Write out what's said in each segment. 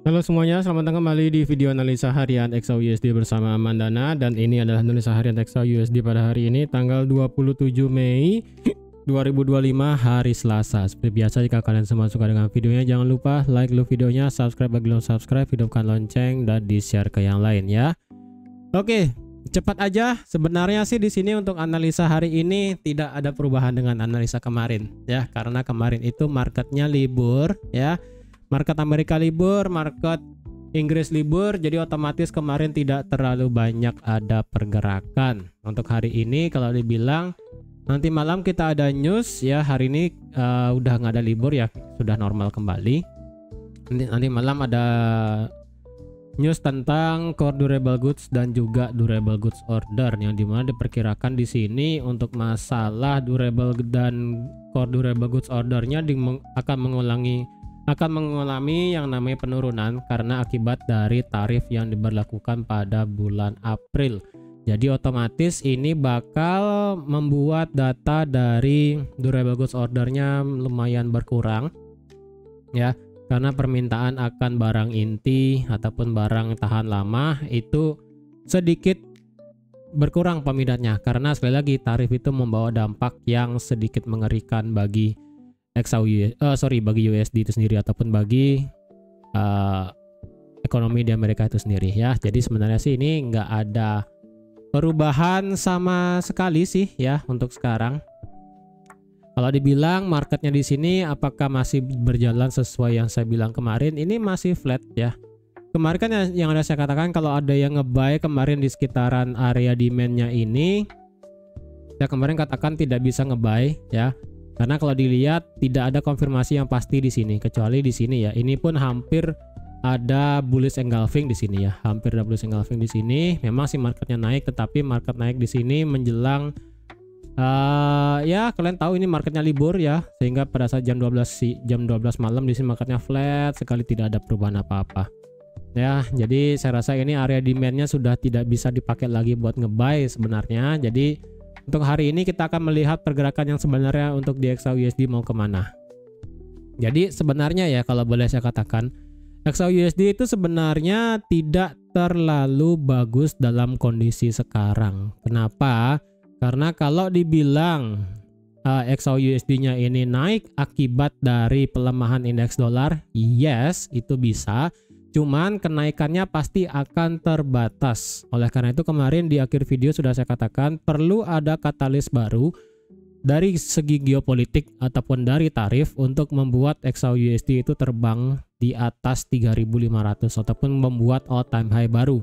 Halo semuanya, selamat datang kembali di video analisa harian XAUUSD bersama Mandana. Dan ini adalah analisa harian XAUUSD pada hari ini tanggal 27 Mei 2025 hari Selasa. Seperti biasa, jika kalian semua suka dengan videonya, jangan lupa like dulu videonya, subscribe bagi belum subscribe, hidupkan lonceng, dan di share ke yang lain ya. Oke, cepat aja. Sebenarnya sih di sini untuk analisa hari ini tidak ada perubahan dengan analisa kemarin ya, karena kemarin itu marketnya libur ya. Market Amerika libur, market Inggris libur, jadi otomatis kemarin tidak terlalu banyak ada pergerakan. Untuk hari ini kalau dibilang nanti malam kita ada news ya, hari ini udah nggak ada libur ya, sudah normal kembali. Nanti malam ada news tentang core durable goods dan juga durable goods order, yang dimana diperkirakan di sini untuk masalah durable dan core durable goods ordernya akan mengalami yang namanya penurunan karena akibat dari tarif yang diberlakukan pada bulan April. Jadi otomatis ini bakal membuat data dari durable goods ordernya lumayan berkurang ya, karena permintaan akan barang inti ataupun barang tahan lama itu sedikit berkurang peminatnya, karena sekali lagi tarif itu membawa dampak yang sedikit mengerikan bagi bagi USD itu sendiri ataupun bagi ekonomi di Amerika itu sendiri ya. Jadi sebenarnya sih ini nggak ada perubahan sama sekali sih ya untuk sekarang. Kalau dibilang marketnya di sini apakah masih berjalan sesuai yang saya bilang kemarin, ini masih flat ya. Kemarin kan yang ada saya katakan kalau ada yang nge-buy kemarin di sekitaran area demand-nya ini, saya kemarin katakan tidak bisa nge-buy ya. Karena kalau dilihat tidak ada konfirmasi yang pasti di sini, kecuali di sini ya. Ini pun hampir ada bullish engulfing di sini ya. Hampir ada bullish engulfing di sini. Memang sih marketnya naik, tetapi market naik di sini menjelang ya kalian tahu ini marketnya libur ya. Sehingga pada saat jam 12 malam di sini marketnya flat sekali, tidak ada perubahan apa-apa. Ya, jadi saya rasa ini area demand-nya sudah tidak bisa dipakai lagi buat nge-buy sebenarnya. Jadi untuk hari ini kita akan melihat pergerakan yang sebenarnya untuk di XAUUSD mau kemana. Jadi sebenarnya ya kalau boleh saya katakan, XAUUSD itu sebenarnya tidak terlalu bagus dalam kondisi sekarang. Kenapa? Karena kalau dibilang XAUUSD-nya ini naik akibat dari pelemahan indeks dolar, yes itu bisa. Cuman kenaikannya pasti akan terbatas. Oleh karena itu kemarin di akhir video sudah saya katakan perlu ada katalis baru dari segi geopolitik ataupun dari tarif untuk membuat XAUUSD itu terbang di atas 3.500 ataupun membuat all time high baru.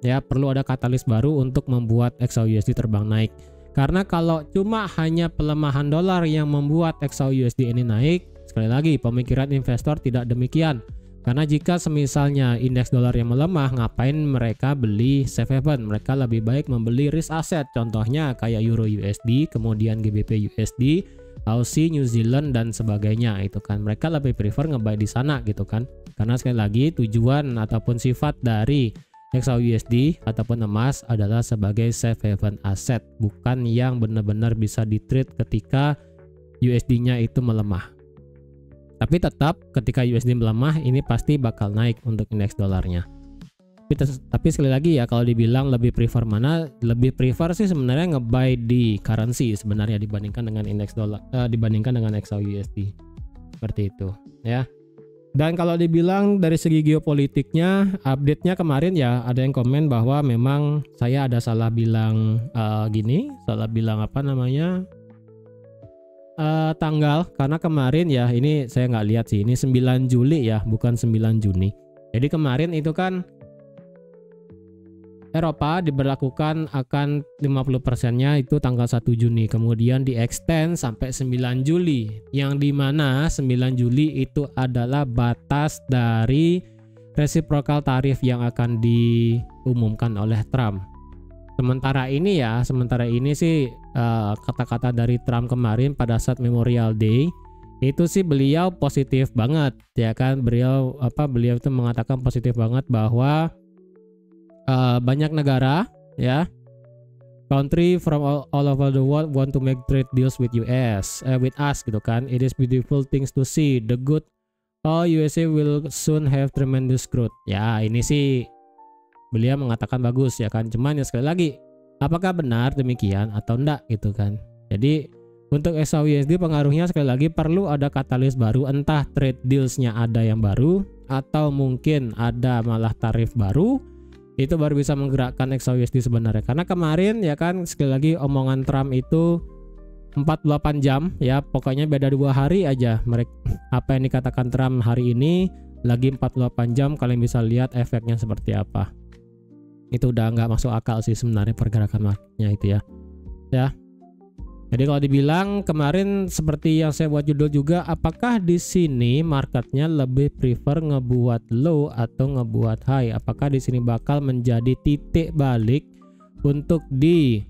Ya, perlu ada katalis baru untuk membuat XAUUSD terbang naik. Karena kalau cuma hanya pelemahan dolar yang membuat XAUUSD ini naik, sekali lagi pemikiran investor tidak demikian. Karena jika semisalnya indeks dolar yang melemah, ngapain mereka beli safe haven? Mereka lebih baik membeli risk asset. Contohnya kayak Euro USD, kemudian GBP USD, Aussie, New Zealand dan sebagainya. Itu kan mereka lebih prefer nge-buy di sana gitu kan. Karena sekali lagi tujuan ataupun sifat dari XAUUSD ataupun emas adalah sebagai safe haven asset, bukan yang benar-benar bisa di-trade ketika USD-nya itu melemah. Tapi tetap ketika USD melemah ini pasti bakal naik untuk indeks dolarnya. Tapi sekali lagi ya, kalau dibilang lebih prefer mana, lebih prefer sih sebenarnya nge-buy di currency sebenarnya dibandingkan dengan indeks dolar, dibandingkan dengan XAUUSD. Seperti itu ya. Dan kalau dibilang dari segi geopolitiknya, update-nya kemarin ya ada yang komen bahwa memang saya ada salah bilang salah bilang apa namanya? Tanggal, karena kemarin ya ini saya nggak lihat sih, ini 9 Juli ya, bukan 9 Juni. Jadi kemarin itu kan Eropa diberlakukan akan 50%-nya itu tanggal 1 Juni, kemudian di extend sampai 9 Juli, yang dimana 9 Juli itu adalah batas dari reciprocal tarif yang akan diumumkan oleh Trump. Sementara ini sih kata-kata dari Trump kemarin pada saat Memorial Day itu sih beliau positif banget ya kan. Beliau itu mengatakan positif banget bahwa banyak negara ya, country from all over the world want to make trade deals with with us gitu kan. It is beautiful things to see the good Oh, USA will soon have tremendous growth. Ya, ini sih beliau mengatakan bagus ya kan. Cuman ya sekali lagi, apakah benar demikian atau enggak gitu kan. Jadi untuk XAUUSD pengaruhnya sekali lagi perlu ada katalis baru, entah trade deals-nya ada yang baru atau mungkin ada malah tarif baru. Itu baru bisa menggerakkan XAUUSD sebenarnya. Karena kemarin ya kan sekali lagi omongan Trump itu 48 jam ya, pokoknya beda 2 hari aja mereka apa yang dikatakan Trump hari ini lagi 48 jam kalian bisa lihat efeknya seperti apa. Itu udah nggak masuk akal sih sebenarnya pergerakan marketnya itu ya. Jadi kalau dibilang kemarin seperti yang saya buat judul juga, apakah di sini marketnya lebih prefer ngebuat low atau ngebuat high? Apakah di sini bakal menjadi titik balik untuk di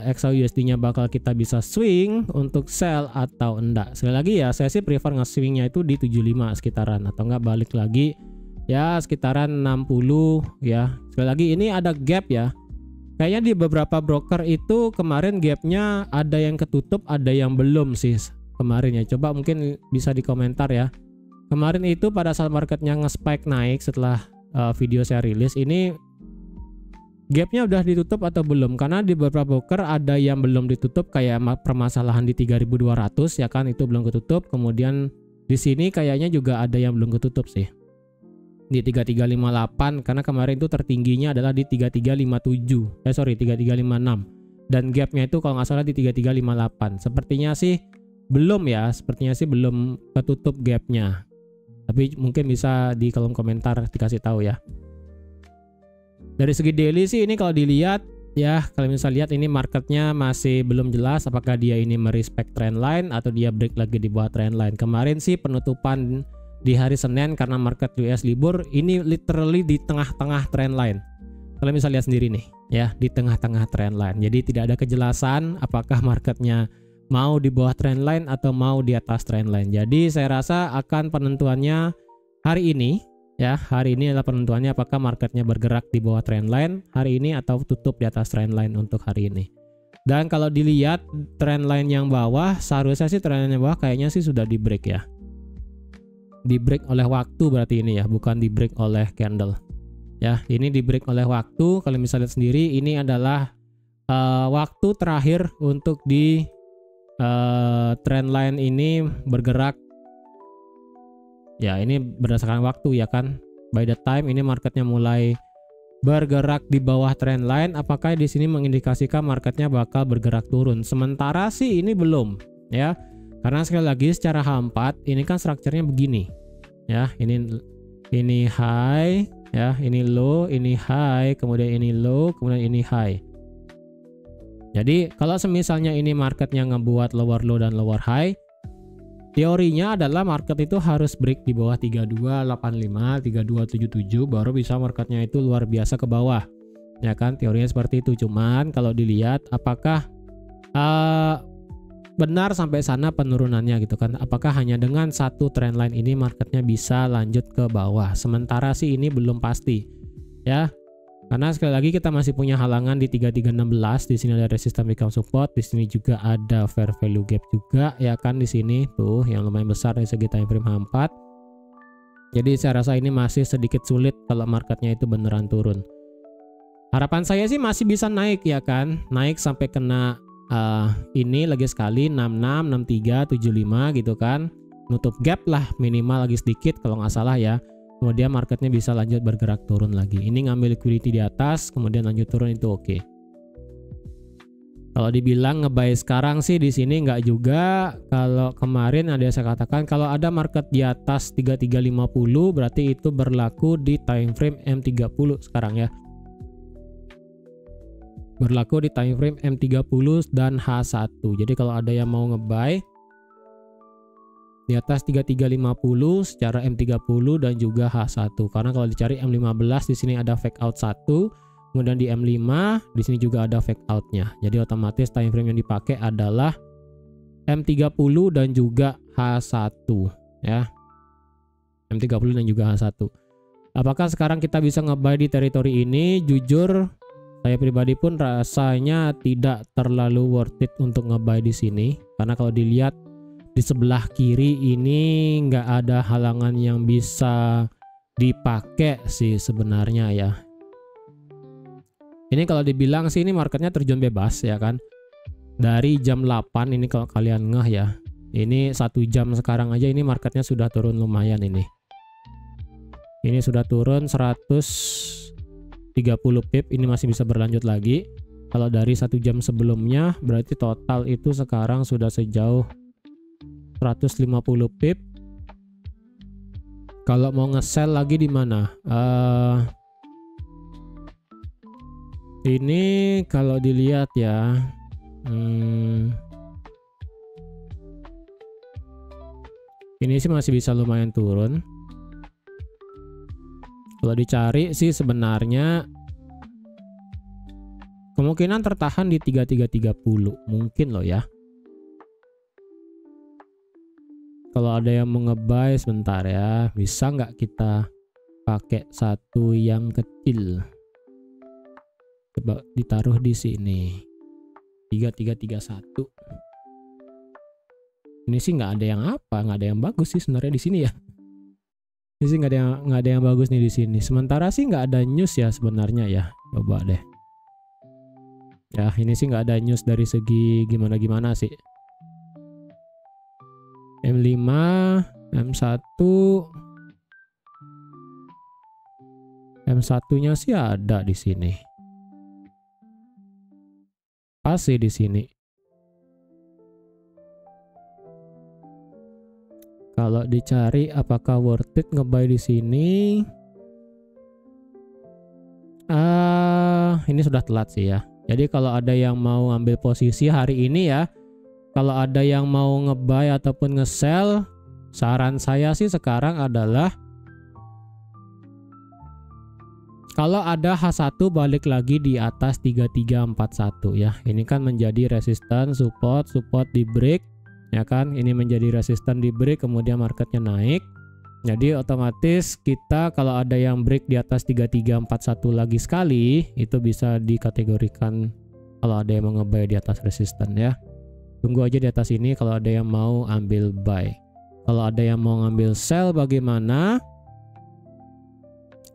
XAUUSD-nya bakal kita bisa swing untuk sell atau enggak? Sekali lagi ya, saya sih prefer nge-swingnya itu di 75 sekitaran atau enggak balik lagi ya sekitaran 60 ya. Sekali lagi ini ada gap ya. Kayaknya di beberapa broker itu kemarin gapnya ada yang ketutup, ada yang belum sih kemarin ya. Coba mungkin bisa di komentar ya. Kemarin itu pada saat marketnya nge-spike naik setelah video saya rilis ini, gapnya udah ditutup atau belum? Karena di beberapa broker ada yang belum ditutup, kayak permasalahan di 3200 ya kan, itu belum ketutup. Kemudian di sini kayaknya juga ada yang belum ketutup sih. Di 3358 karena kemarin itu tertingginya adalah di 3357. 3356. Dan gapnya itu kalau nggak salah di 3358. Sepertinya sih belum ya, sepertinya sih belum ketutup gapnya. Tapi mungkin bisa di kolom komentar dikasih tahu ya. Dari segi daily sih ini kalau dilihat ya, kalau misalnya lihat ini marketnya masih belum jelas apakah dia ini merespect trendline atau dia break lagi di bawah trendline. Kemarin sih penutupan di hari Senin karena market US libur ini literally di tengah-tengah trendline. Kalian bisa lihat sendiri nih ya, di tengah-tengah trendline. Jadi tidak ada kejelasan apakah marketnya mau di bawah trendline atau mau di atas trendline. Jadi saya rasa akan penentuannya hari ini. Ya, hari ini adalah penentuannya apakah marketnya bergerak di bawah trendline hari ini atau tutup di atas trendline untuk hari ini. Dan kalau dilihat trendline yang bawah, seharusnya sih trendline yang bawah kayaknya sih sudah di break ya. Di break oleh waktu berarti ini ya, bukan di break oleh candle. Ya, ini di break oleh waktu. Kalau misalnya lihat sendiri ini adalah waktu terakhir untuk di trendline ini bergerak. Ya, ini berdasarkan waktu ya kan. By the time ini marketnya mulai bergerak di bawah trendline, apakah di sini mengindikasikan marketnya bakal bergerak turun? Sementara sih ini belum ya. Karena sekali lagi secara H4 ini kan strukturnya begini. Ya, ini high ya, ini low, ini high, kemudian ini low, kemudian ini high. Jadi kalau semisalnya ini marketnya ngebuat lower low dan lower high, teorinya adalah market itu harus break di bawah 3285, 3277 baru bisa marketnya itu luar biasa ke bawah. Ya kan, teorinya seperti itu. Cuman kalau dilihat apakah benar sampai sana penurunannya gitu kan. Apakah hanya dengan satu trendline ini marketnya bisa lanjut ke bawah? Sementara sih ini belum pasti. Ya. Karena sekali lagi kita masih punya halangan di 3316, di sini ada resistance become support, di sini juga ada fair value gap juga ya kan, di sini tuh yang lumayan besar dari segi time frame H4. Jadi saya rasa ini masih sedikit sulit kalau marketnya itu beneran turun. Harapan saya sih masih bisa naik ya kan, naik sampai kena ini lagi sekali 66, 63, 75 gitu kan, nutup gap lah minimal lagi sedikit kalau nggak salah ya. Kemudian marketnya bisa lanjut bergerak turun lagi. Ini ngambil liquidity di atas, kemudian lanjut turun itu oke. Kalau dibilang nge-buy sekarang sih di sini nggak juga. Kalau kemarin ada yang saya katakan kalau ada market di atas 3350 berarti itu berlaku di time frame M30 sekarang ya. Berlaku di time frame M30 dan H1. Jadi kalau ada yang mau nge-buy di atas 3350 secara M30 dan juga H1. Karena kalau dicari M15 di sini ada fake out 1, kemudian di M5 di sini juga ada fake outnya. Jadi otomatis time frame yang dipakai adalah M30 dan juga H1 ya. M30 dan juga H1. Apakah sekarang kita bisa nge-buy di teritori ini? Jujur saya pribadi pun rasanya tidak terlalu worth it untuk nge-buy di sini karena kalau dilihat di sebelah kiri ini nggak ada halangan yang bisa dipakai sih sebenarnya ya. Ini kalau dibilang sih ini marketnya terjun bebas ya kan. Dari jam 8 ini kalau kalian ngeh ya. Ini 1 jam sekarang aja ini marketnya sudah turun lumayan ini. Ini sudah turun 130 pip, ini masih bisa berlanjut lagi. Kalau dari 1 jam sebelumnya berarti total itu sekarang sudah sejauh 150 pip. Kalau mau nge-sell lagi di mana? Ini kalau dilihat ya, ini sih masih bisa lumayan turun. Kalau dicari sih sebenarnya kemungkinan tertahan di 3330 mungkin loh ya. Kalau ada yang mau nge-buy sebentar ya, bisa nggak kita pakai satu yang kecil? Coba ditaruh di sini 3331. Ini sih nggak ada yang nggak ada yang bagus sih sebenarnya di sini ya. Ini sih nggak ada yang bagus nih di sini. Sementara sih nggak ada news ya sebenarnya ya. Coba deh. Ya ini sih nggak ada news dari segi gimana sih. M5, M1, M1-nya sih ada di sini. Pas sih di sini. Kalau dicari apakah worth it nge-buy di sini? Ini sudah telat sih ya. Jadi kalau ada yang mau ambil posisi hari ini ya, kalau ada yang mau nge-buy ataupun nge-sell, saran saya sih sekarang adalah kalau ada H1 balik lagi di atas 3341 ya. Ini kan menjadi resisten, support di break ya kan. Ini menjadi resisten di break, kemudian marketnya naik. Jadi otomatis kita kalau ada yang break di atas 3341 lagi sekali, itu bisa dikategorikan kalau ada yang mau nge-buy di atas resisten ya. Tunggu aja di atas ini kalau ada yang mau ambil buy. Kalau ada yang mau ngambil sell bagaimana?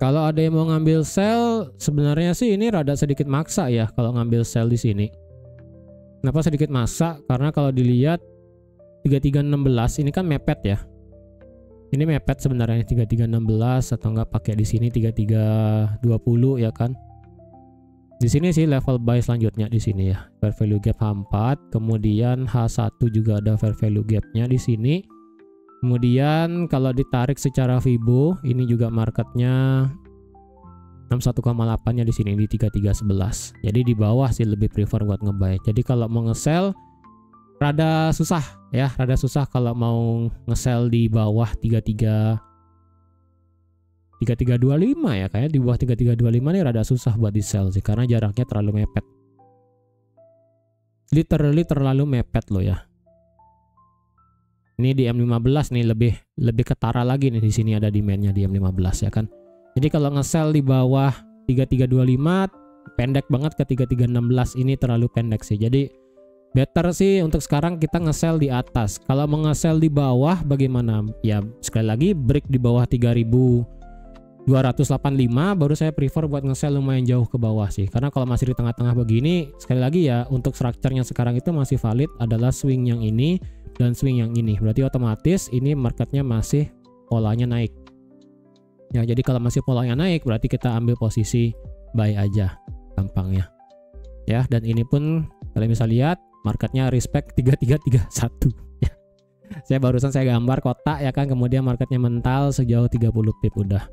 Kalau ada yang mau ngambil sell, sebenarnya sih ini rada sedikit maksa ya kalau ngambil sell di sini. Kenapa sedikit maksa? Karena kalau dilihat 3316 ini kan mepet ya. Ini mepet sebenarnya 3316 atau enggak pakai di sini 3320 ya kan. Di sini sih level buy selanjutnya di sini ya. Fair value gap H4, kemudian H1 juga ada fair value gapnya di sini. Kemudian kalau ditarik secara Fibo, ini juga marketnya 61,8-nya di sini di 3311. Jadi di bawah sih lebih prefer buat nge-buy. Jadi kalau mau nge-sell rada susah ya, rada susah kalau mau nge-sell di bawah 3325 ya, kayaknya di bawah 3325 nih rada susah buat di sell sih karena jaraknya terlalu mepet. Literally terlalu mepet loh ya. Ini di M15 nih lebih ketara lagi nih, di sini ada demandnya di M15 ya kan. Jadi kalau nge-sell di bawah 3325 pendek banget, ke 3316 ini terlalu pendek sih. Jadi better sih untuk sekarang kita nge-sell di atas. Kalau mau nge-sell di bawah bagaimana? Ya sekali lagi break di bawah 3285 baru saya prefer buat nge-sell lumayan jauh ke bawah sih. Karena kalau masih di tengah-tengah begini, sekali lagi ya untuk structure-nya sekarang itu masih valid adalah swing yang ini dan swing yang ini. Berarti otomatis ini marketnya masih polanya naik. Ya jadi kalau masih polanya naik berarti kita ambil posisi buy aja gampangnya. Ya dan ini pun kalian bisa lihat marketnya respect 3331 ya. Saya gambar kotak ya kan, kemudian marketnya mental sejauh 30 pip udah.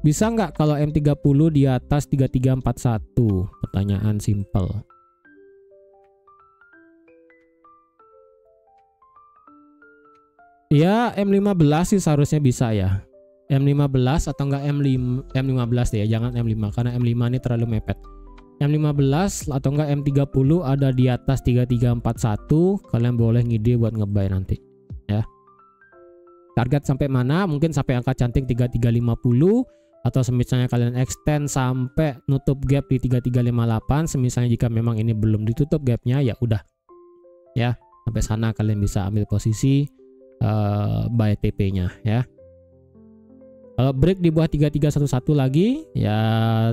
Bisa nggak kalau M30 di atas 3341? Pertanyaan simple. Ya M15 sih seharusnya bisa ya. M15 atau enggak M15 deh ya, jangan M5 karena M5 ini terlalu mepet. M15 atau enggak M30 ada di atas 3341, kalian boleh ngide buat nge-buy nanti ya. Target sampai mana? Mungkin sampai angka cantik 3350. atau semisalnya kalian extend sampai nutup gap di 3358, semisalnya jika memang ini belum ditutup gapnya, ya udah ya, sampai sana kalian bisa ambil posisi buy TP-nya ya. Kalau break di bawah 3311 lagi, ya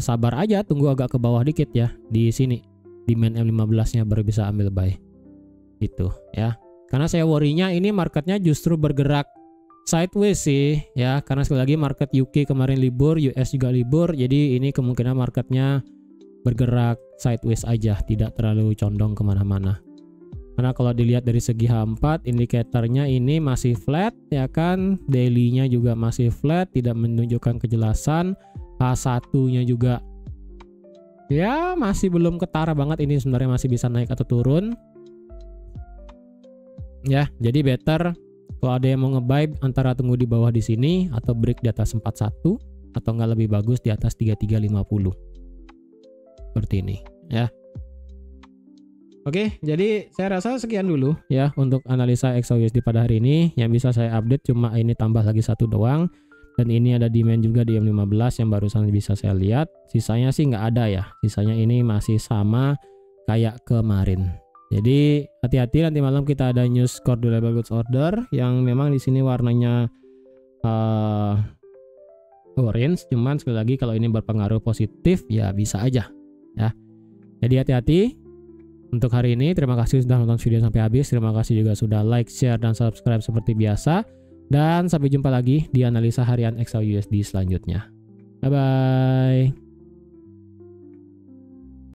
sabar aja, tunggu agak ke bawah dikit ya. Di sini di main M15-nya baru bisa ambil buy. Gitu ya. Karena saya worry-nya ini marketnya justru bergerak sideways sih ya, karena sekali lagi market UK kemarin libur, US juga libur, jadi ini kemungkinan marketnya bergerak sideways aja, tidak terlalu condong kemana-mana. Karena kalau dilihat dari segi H4, indikatornya ini masih flat ya kan, daily-nya juga masih flat, tidak menunjukkan kejelasan, H1-nya juga ya masih belum ketara banget ini sebenarnya masih bisa naik atau turun. Ya, jadi better kalau ada yang mau nge-buy antara tunggu di bawah di sini atau break di atas 41 atau nggak lebih bagus di atas 3350. Seperti ini ya. Oke, jadi saya rasa sekian dulu ya untuk analisa XAUSD pada hari ini. Yang bisa saya update cuma ini tambah lagi satu doang. Dan ini ada demand juga di M15 yang barusan bisa saya lihat. Sisanya sih nggak ada ya. Sisanya ini masih sama kayak kemarin. Jadi hati-hati, nanti malam kita ada news core durable goods order yang memang di sini warnanya orange, cuman sekali lagi kalau ini berpengaruh positif ya bisa aja ya. Jadi hati-hati untuk hari ini. Terima kasih sudah nonton video sampai habis. Terima kasih juga sudah like, share, dan subscribe seperti biasa. Dan sampai jumpa lagi di analisa harian XAUSD selanjutnya. Bye bye.